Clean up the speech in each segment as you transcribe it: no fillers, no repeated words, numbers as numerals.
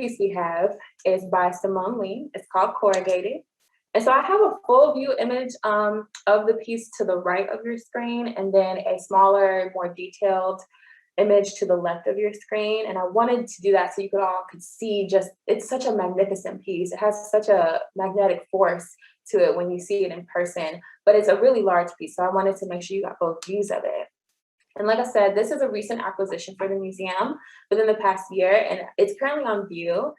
piece we have is by Simone Leigh. It's called Corrugated. And so I have a full view image of the piece to the right of your screen, and then a smaller, more detailed image to the left of your screen. And I wanted to do that so you could see just, it's such a magnificent piece. It has such a magnetic force to it when you see it in person, but it's a really large piece. So I wanted to make sure you got both views of it. And like I said, this is a recent acquisition for the museum within the past year, and it's currently on view.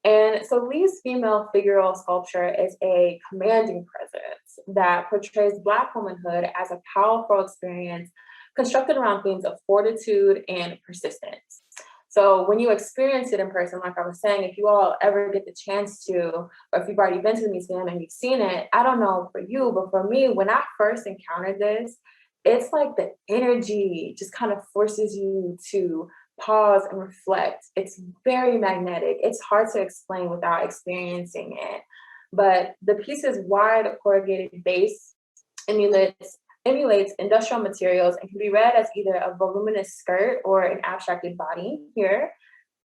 And so Leigh's female figural sculpture is a commanding presence that portrays Black womanhood as a powerful experience constructed around themes of fortitude and persistence. So when you experience it in person, like I was saying, if you all ever get the chance to, or if you've already been to the museum and you've seen it, I don't know for you, but for me, when I first encountered this, it's like the energy just kind of forces you to pause and reflect. It's very magnetic. It's hard to explain without experiencing it. But the piece's wide corrugated base emulates industrial materials and can be read as either a voluminous skirt or an abstracted body here.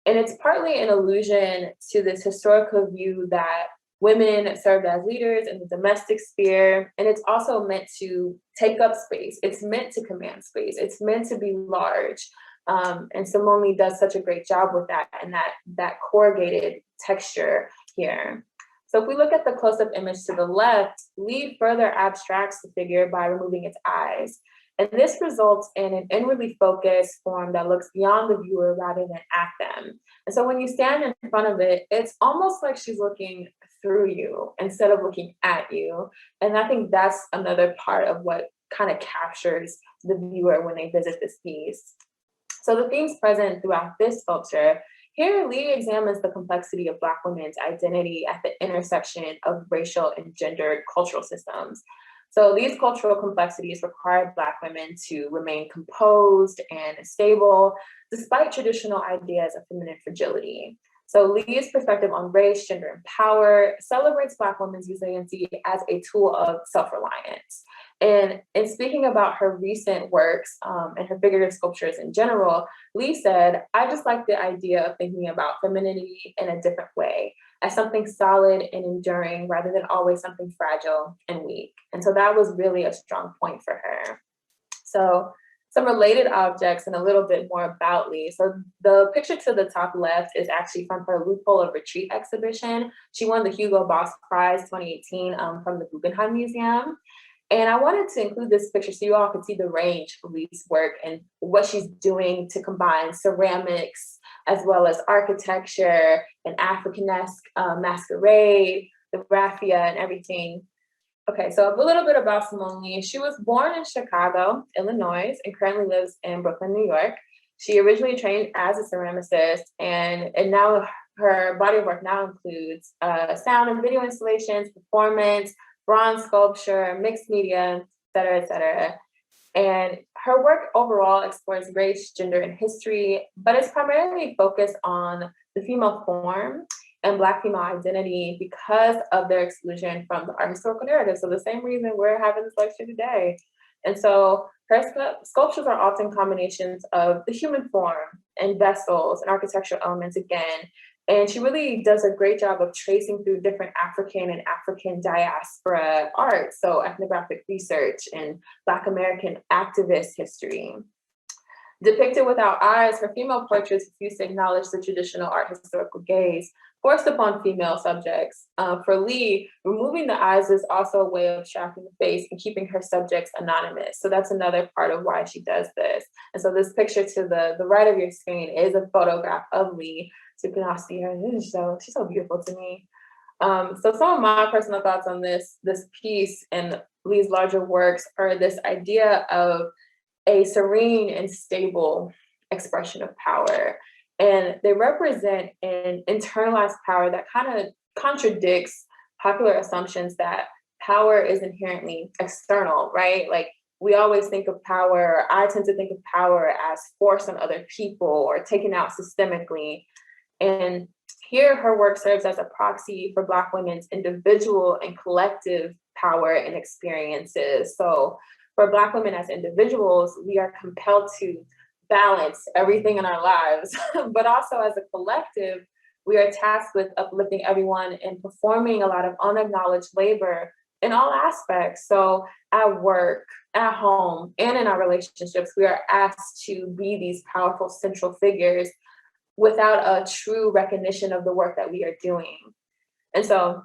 And it's partly an allusion to this historical view that women served as leaders in the domestic sphere, and it's also meant to take up space. It's meant to command space. It's meant to be large. And Simone Leigh does such a great job with that and that corrugated texture here. So if we look at the close-up image to the left, Leigh further abstracts the figure by removing its eyes. And this results in an inwardly focused form that looks beyond the viewer rather than at them. And so when you stand in front of it, it's almost like she's looking through you instead of looking at you. And I think that's another part of what kind of captures the viewer when they visit this piece. So the themes present throughout this sculpture, here Leigh examines the complexity of Black women's identity at the intersection of racial and gendered cultural systems. So these cultural complexities require Black women to remain composed and stable, despite traditional ideas of feminine fragility. So Leigh's perspective on race, gender, and power celebrates Black women's resiliency as a tool of self-reliance. And in speaking about her recent works and her figurative sculptures in general, Leigh said, "I just like the idea of thinking about femininity in a different way, as something solid and enduring rather than always something fragile and weak." And so that was really a strong point for her. So some related objects and a little bit more about Leigh. So the picture to the top left is actually from her Loophole of Retreat exhibition. She won the Hugo Boss Prize 2018 from the Guggenheim Museum. And I wanted to include this picture so you all could see the range of Leigh's work and what she's doing to combine ceramics as well as architecture and Africanesque masquerade, the raffia and everything. Okay, so a little bit about Simone Leigh. She was born in Chicago, Illinois, and currently lives in Brooklyn, New York. She originally trained as a ceramicist, and now her body of work now includes sound and video installations, performance, bronze sculpture, mixed media, et cetera, et cetera. And her work overall explores race, gender, and history, but it's primarily focused on the female form and Black female identity because of their exclusion from the art historical narrative. So the same reason we're having this lecture today. And so her sculptures are often combinations of the human form and vessels and architectural elements again. And she really does a great job of tracing through different African and African diaspora art, so ethnographic research and Black American activist history. Depicted without eyes, her female portraits refuse to acknowledge the traditional art historical gaze forced upon female subjects. For Leigh, removing the eyes is also a way of abstracting the face and keeping her subjects anonymous. So that's another part of why she does this. And so this picture to the right of your screen is a photograph of Leigh. So you can all see her. She's so beautiful to me. So some of my personal thoughts on this piece and Leigh's larger works are this idea of a serene and stable expression of power. And they represent an internalized power that kind of contradicts popular assumptions that power is inherently external, right? Like we always think of power, or I tend to think of power as force on other people or taken out systemically. And here her work serves as a proxy for Black women's individual and collective power and experiences. So for Black women as individuals, we are compelled to balance everything in our lives, but also as a collective, we are tasked with uplifting everyone and performing a lot of unacknowledged labor in all aspects. So at work, at home, and in our relationships, we are asked to be these powerful central figures without a true recognition of the work that we are doing. And so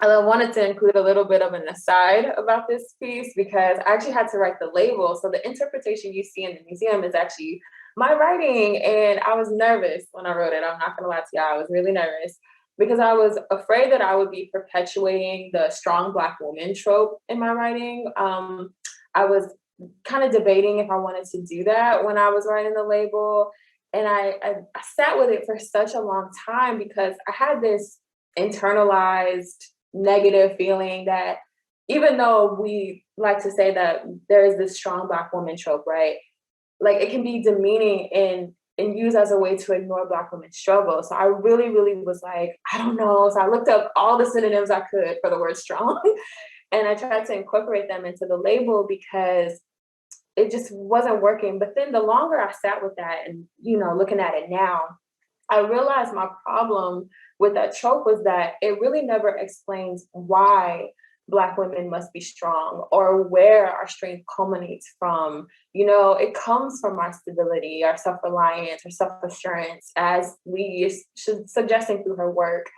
I wanted to include a little bit of an aside about this piece because I actually had to write the label. So the interpretation you see in the museum is actually my writing. And I was nervous when I wrote it. I'm not going to lie to you. I was really nervous because I was afraid that I would be perpetuating the strong Black woman trope in my writing. I was kind of debating if I wanted to do that when I was writing the label. And I sat with it for such a long time because I had this internalized negative feeling that even though we like to say that there is this strong Black woman trope, right? Like it can be demeaning and used as a way to ignore Black women's struggle. So I really, really was like, I don't know. So I looked up all the synonyms I could for the word strong and I tried to incorporate them into the label because it just wasn't working. But then the longer I sat with that and, looking at it now, I realized my problem with that trope was that it really never explains why Black women must be strong or where our strength culminates from. It comes from our stability, our self-reliance, our self-assurance, as Leigh is suggesting through her work.